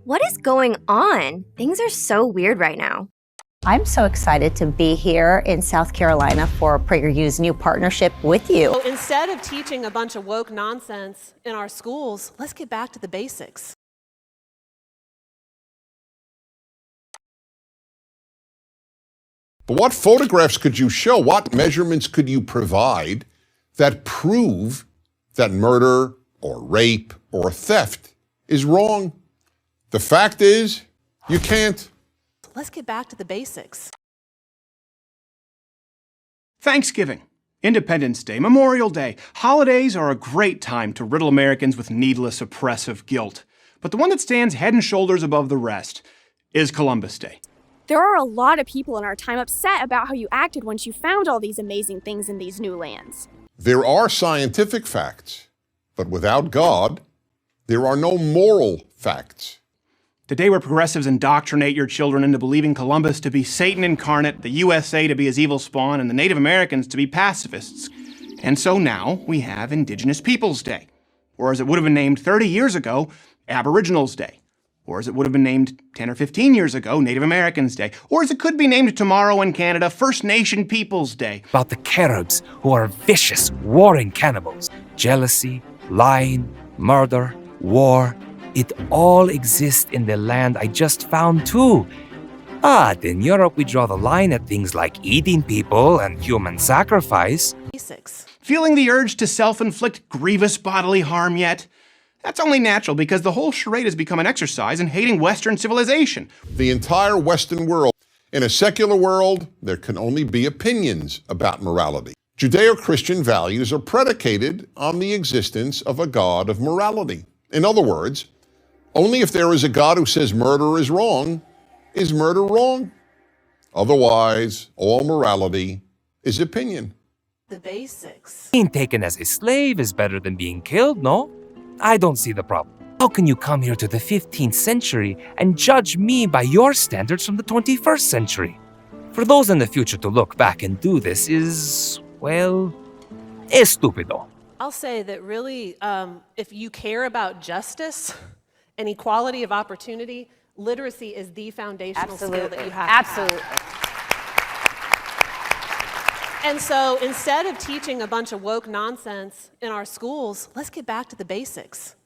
What is going on? Things are so weird right now. I'm so excited to be here in South Carolina for PragerU's new partnership with you. So instead of teaching a bunch of woke nonsense in our schools, let's get back to the basics. But what photographs could you show? What measurements could you provide that prove that murder or rape or theft is wrong? The fact is, you can't. Let's get back to the basics. Thanksgiving, Independence Day, Memorial Day. Holidays are a great time to riddle Americans with needless oppressive guilt. But the one that stands head and shoulders above the rest is Columbus Day. There are a lot of people in our time upset about how you acted once you found all these amazing things in these new lands. There are scientific facts, but without God, there are no moral facts. The day where progressives indoctrinate your children into believing Columbus to be Satan incarnate, the USA to be his evil spawn, and the Native Americans to be pacifists. And so now we have Indigenous Peoples Day, or as it would have been named 30 years ago, Aboriginals Day. Or as it would have been named 10 or 15 years ago, Native Americans Day. Or as it could be named tomorrow in Canada, First Nation Peoples Day. About the Caribs, who are vicious, warring cannibals. Jealousy, lying, murder, war. It all exists in the land I just found too. But in Europe, we draw the line at things like eating people and human sacrifice. Basics. Feeling the urge to self-inflict grievous bodily harm yet? That's only natural because the whole charade has become an exercise in hating Western civilization. The entire Western world. In a secular world, there can only be opinions about morality. Judeo-Christian values are predicated on the existence of a God of morality. In other words, only if there is a God who says murder is murder wrong. Otherwise, all morality is opinion. The basics. Being taken as a slave is better than being killed, no? I don't see the problem. How can you come here to the 15th century and judge me by your standards from the 21st century? For those in the future to look back and do this is, well, estúpido. I'll say that really, if you care about justice and equality of opportunity, literacy is the foundational skill that you have to have. And so instead of teaching a bunch of woke nonsense in our schools, let's get back to the basics.